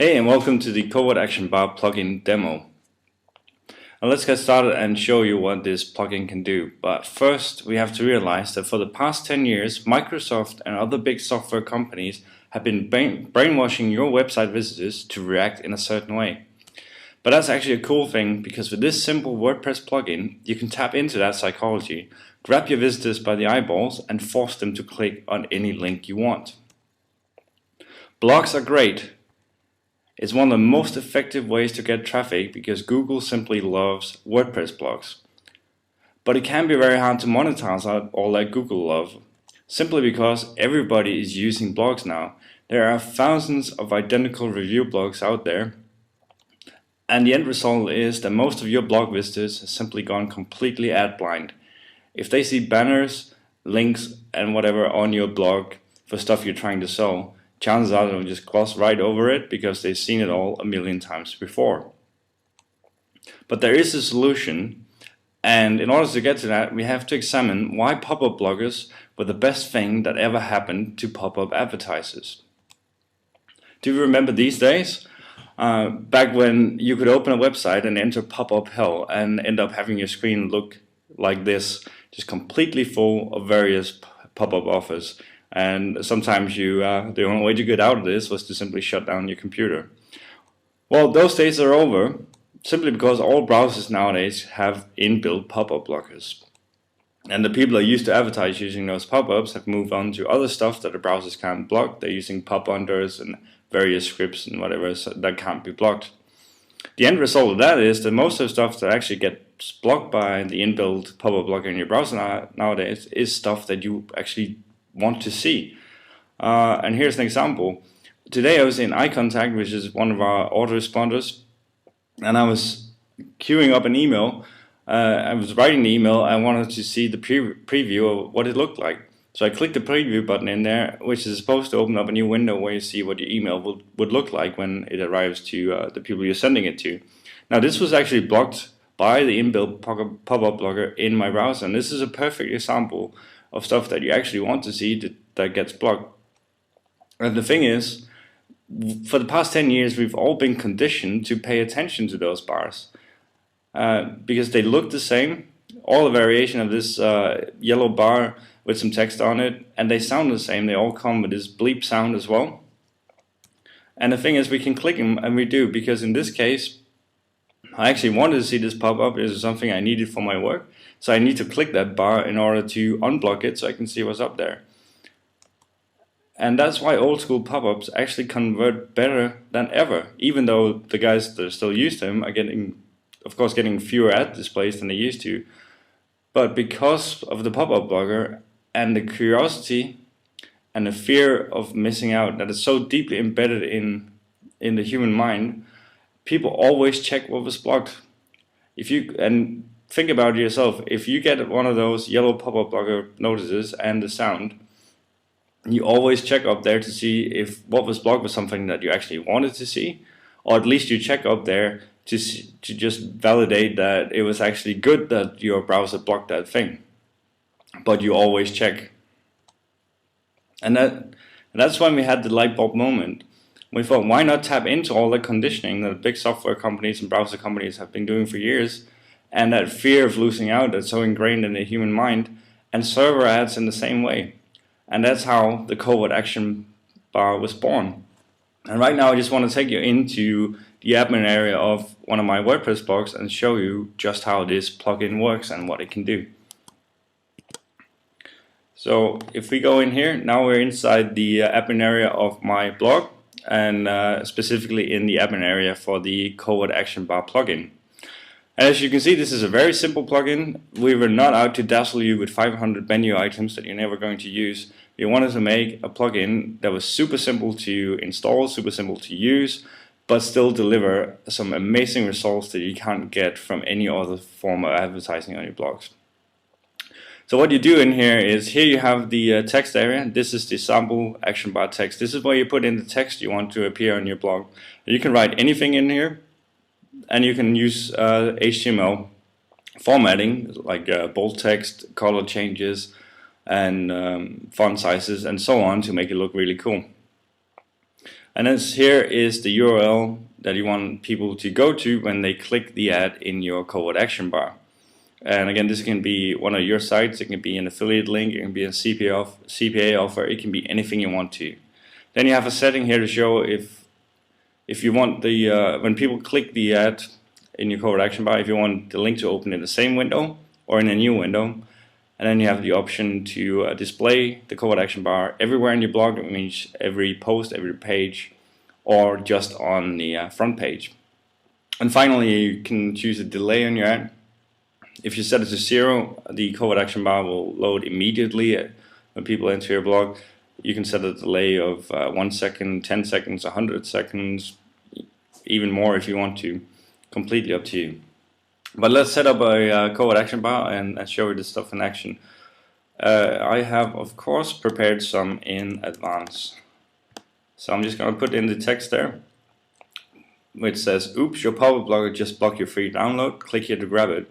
Hey, and welcome to the Covert Action Bar plugin demo. Now let's get started and show you what this plugin can do. But first, we have to realize that for the past 10 years, Microsoft and other big software companies have been brainwashing your website visitors to react in a certain way. But that's actually a cool thing, because with this simple WordPress plugin, you can tap into that psychology, grab your visitors by the eyeballs, and force them to click on any link you want. Blogs are great. It's one of the most effective ways to get traffic because Google simply loves WordPress blogs. But it can be very hard to monetize out all that Google love, simply because everybody is using blogs now. There are thousands of identical review blogs out there, and the end result is that most of your blog visitors have simply gone completely ad blind. If they see banners, links, and whatever on your blog for stuff you're trying to sell, chances are they'll just gloss right over it because they've seen it all a million times before. But there is a solution, and in order to get to that, we have to examine why pop-up bloggers were the best thing that ever happened to pop-up advertisers. Do you remember these days? Back when you could open a website and enter pop-up hell and end up having your screen look like this, just completely full of various pop-up offers. And sometimes the only way to get out of this was to simply shut down your computer. Well, those days are over, simply because all browsers nowadays have inbuilt pop-up blockers. And the people that used to advertise using those pop-ups have moved on to other stuff that the browsers can't block. They're using pop-unders and various scripts and whatever that can't be blocked. The end result of that is that most of the stuff that actually gets blocked by the inbuilt pop-up blocker in your browser nowadays is stuff that you actually want to see. And here's an example. Today I was in iContact, which is one of our autoresponders, and I was queuing up an email. I was writing the email. I wanted to see the preview of what it looked like. So I clicked the preview button in there, which is supposed to open up a new window where you see what your email would look like when it arrives to the people you're sending it to. Now this was actually blocked by the inbuilt pop-up blocker in my browser, and this is a perfect example of stuff that you actually want to see that gets blocked. And the thing is, for the past 10 years we've all been conditioned to pay attention to those bars because they look the same, all the variation of this yellow bar with some text on it, and they sound the same. They all come with this bleep sound as well. And the thing is, we can click them, and we do, because in this case I actually wanted to see this pop up. This is something I needed for my work. So I need to click that bar in order to unblock it so I can see what's up there. And that's why old school pop-ups actually convert better than ever, even though the guys that still use them are getting fewer ad displays than they used to. But because of the pop-up blocker and the curiosity and the fear of missing out that is so deeply embedded in the human mind, people always check what was blocked. And think about it yourself. If you get one of those yellow pop-up blocker notices and the sound, you always check up there to see if what was blocked was something that you actually wanted to see, or at least you check up there to just validate that it was actually good that your browser blocked that thing. But you always check. And that's when we had the light bulb moment. We thought, why not tap into all the conditioning that big software companies and browser companies have been doing for years, and that fear of losing out that's so ingrained in the human mind, and server ads in the same way. And that's how the Covert Action Bar was born. And right now I just want to take you into the admin area of one of my WordPress blogs and show you just how this plugin works and what it can do. So if we go in here, now we're inside the admin area of my blog, and specifically in the admin area for the Covert Action Bar plugin. As you can see, this is a very simple plugin. We were not out to dazzle you with 500 menu items that you're never going to use. We wanted to make a plugin that was super simple to install, super simple to use, but still deliver some amazing results that you can't get from any other form of advertising on your blogs. So what you do in here is, here you have the text area. This is the sample action bar text. This is where you put in the text you want to appear on your blog. You can write anything in here, and you can use HTML formatting like bold text, color changes, and font sizes and so on to make it look really cool. And this here is the URL that you want people to go to when they click the ad in your Covert Action Bar. And again, this can be one of your sites, it can be an affiliate link, it can be a CPA offer, it can be anything you want to. Then you have a setting here to show if you want the when people click the ad in your Covert Action Bar, if you want the link to open in the same window or in a new window. And then you have the option to display the Covert Action Bar everywhere in your blog. That means every post, every page, or just on the front page. And finally, you can choose a delay on your ad. If you set it to 0, the Covert Action Bar will load immediately when people enter your blog. You can set a delay of 1 second, 10 seconds, 100 seconds, even more if you want to. Completely up to you. But let's set up a Covert Action Bar and show you this stuff in action. I have, of course, prepared some in advance. So I'm just going to put in the text there, which says, "Oops, your pop-up blogger just blocked your free download. Click here to grab it."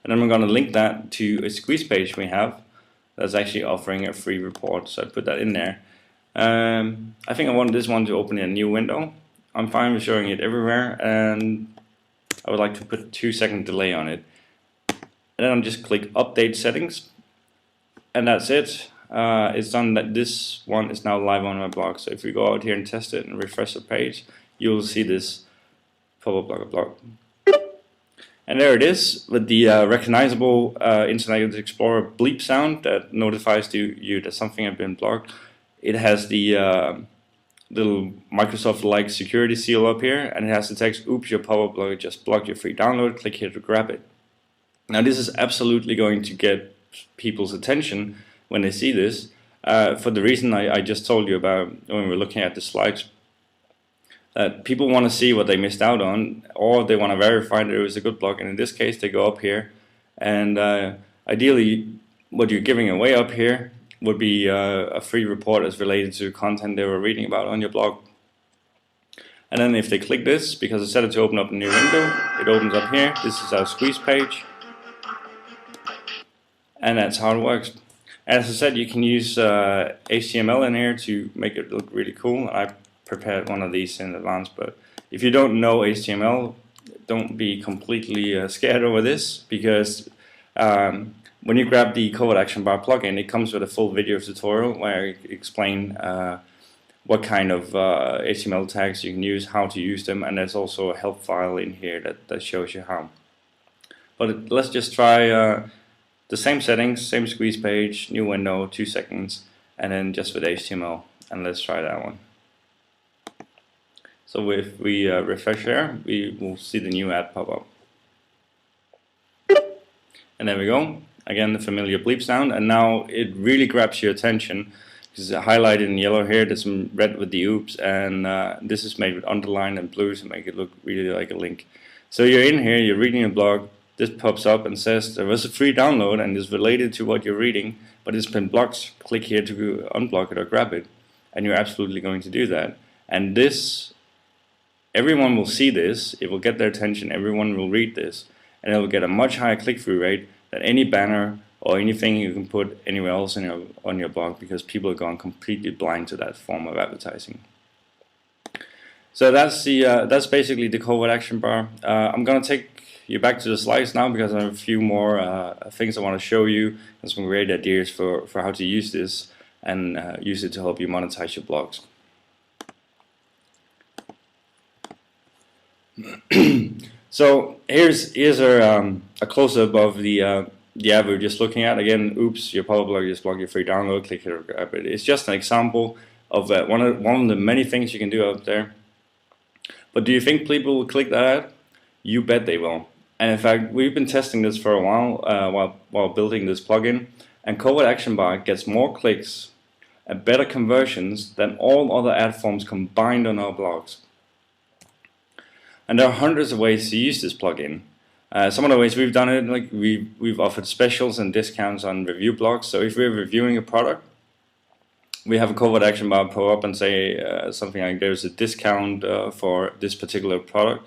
And then we're going to link that to a squeeze page we have that's actually offering a free report. So I put that in there. I think I want this one to open in a new window. I'm fine with showing it everywhere, and I would like to put a 2-second delay on it. And then I'll just click Update Settings, and that's it. It's done. That this one is now live on my blog. So if we go out here and test it and refresh the page, you'll see this pop-up blogger blog. And there it is with the recognizable Internet Explorer bleep sound that notifies you that something has been blocked. It has the little Microsoft-like security seal up here, and it has the text, "Oops, your pop-up blogger just blocked your free download. Click here to grab it." Now this is absolutely going to get people's attention when they see this, for the reason I just told you about when we were looking at the slides. That people want to see what they missed out on, or they want to verify that it was a good blog, and in this case they go up here, and ideally what you're giving away up here would be a free report as related to content they were reading about on your blog. And then if they click this, because I set it to open up a new window, it opens up here. This is our squeeze page, and that's how it works. As I said, you can use HTML in here to make it look really cool. I prepared one of these in advance, but if you don't know HTML, don't be completely scared over this, because when you grab the Covert Action Bar plugin, it comes with a full video tutorial where I explain what kind of HTML tags you can use, how to use them, and there's also a help file in here that shows you how. But let's just try the same settings, same squeeze page, new window, 2 seconds, and then just with HTML, and let's try that one. So if we refresh there, we will see the new ad pop up. And there we go. Again, the familiar bleep sound, and now it really grabs your attention because it's highlighted in yellow here. There's some red with the oops, and this is made with underline and blue to make it look really like a link. So you're in here, you're reading a blog, this pops up and says there was a free download and is related to what you're reading, but it's been blocked. Click here to unblock it or grab it, and you're absolutely going to do that. And this, everyone will see this, it will get their attention, everyone will read this, and it will get a much higher click-through rate than any banner or anything you can put anywhere else on your blog, because people are gone completely blind to that form of advertising. So that's basically the Covert Action Bar. I'm going to take you back to the slides now, because I have a few more things I want to show you and some great ideas for how to use this and use it to help you monetize your blogs. So here's a close-up of the ad we were just looking at. Again, oops, your pop-up blogger just blocked your free download. Click here to grab it. It's just an example of one of the many things you can do out there. But do you think people will click that ad? You bet they will. And in fact, we've been testing this for a while building this plugin, and Covert Action Bar gets more clicks and better conversions than all other ad forms combined on our blogs. And there are hundreds of ways to use this plugin. Some of the ways we've done it, like we've offered specials and discounts on review blogs. So if we're reviewing a product, we have a Covert Action Bar pop up and say something like there's a discount for this particular product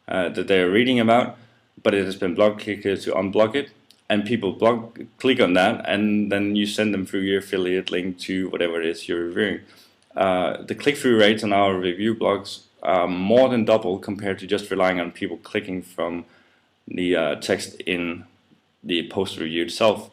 that they're reading about, but it has been blocked. Click here to unblock it, and people click on that, and then you send them through your affiliate link to whatever it is you're reviewing. the click-through rates on our review blogs are more than double compared to just relying on people clicking from the text in the post review itself.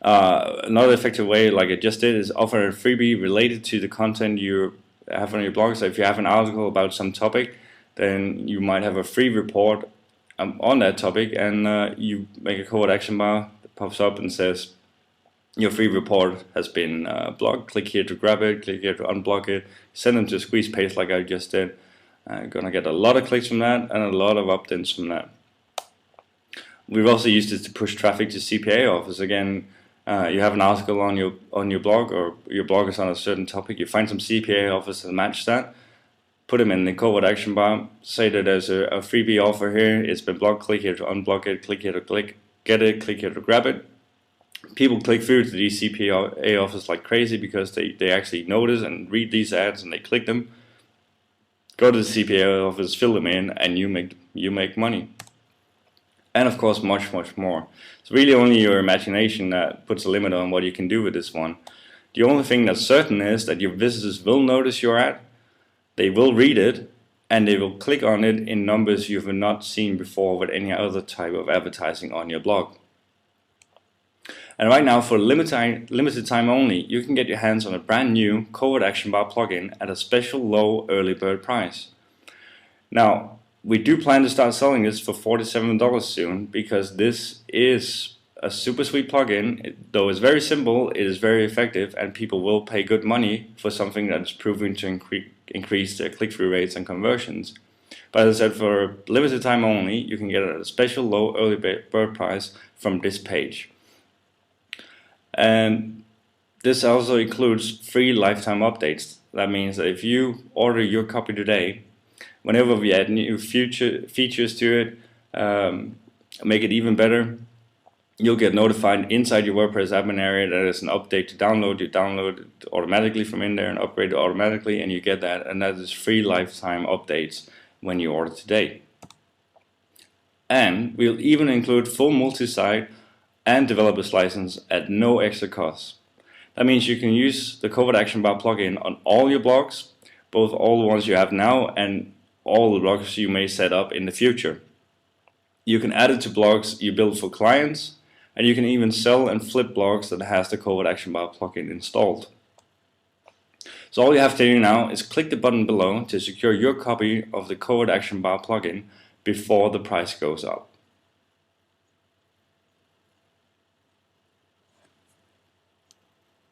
Another effective way, like I just did, is offer a freebie related to the content you have on your blog. So if you have an article about some topic, then you might have a free report on that topic, and you make a covert action bar that pops up and says, your free report has been blocked. Click here to grab it, click here to unblock it, send them to a squeeze page like I just did. Gonna get a lot of clicks from that and a lot of opt-ins from that. We've also used it to push traffic to CPA office. Again, you have an article on your blog, or your blog is on a certain topic. You find some CPA office that match that. Put them in the covert action bar. Say that there's a freebie offer here. It's been blocked. Click here to unblock it. Click here to get it. Click here to grab it. People click through to these CPA office like crazy because they actually notice and read these ads and they click them. Go to the CPA office, fill them in, and you make money. And of course, much more. It's really only your imagination that puts a limit on what you can do with this one. The only thing that's certain is that your visitors will notice your ad, they will read it, and they will click on it in numbers you've not seen before with any other type of advertising on your blog. And right now, for limited time only, you can get your hands on a brand new Covert Action Bar plugin at a special low early bird price. Now, we do plan to start selling this for $47 soon, because this is a super sweet plugin. Though it's very simple, it is very effective, and people will pay good money for something that is proven to increase their click-through rates and conversions. But as I said, for limited time only, you can get it at a special low early bird price from this page. And this also includes free lifetime updates. That means that if you order your copy today, whenever we add new features to it, make it even better, you'll get notified inside your WordPress admin area that there's an update to download. You download it automatically from in there and upgrade it automatically, and you get that. And that is free lifetime updates when you order today. And we'll even include full multi-site and developer's license at no extra cost. That means you can use the Covert Action Bar plugin on all your blogs, both all the ones you have now and all the blogs you may set up in the future. You can add it to blogs you build for clients, and you can even sell and flip blogs that has the Covert Action Bar plugin installed. So all you have to do now is click the button below to secure your copy of the Covert Action Bar plugin before the price goes up.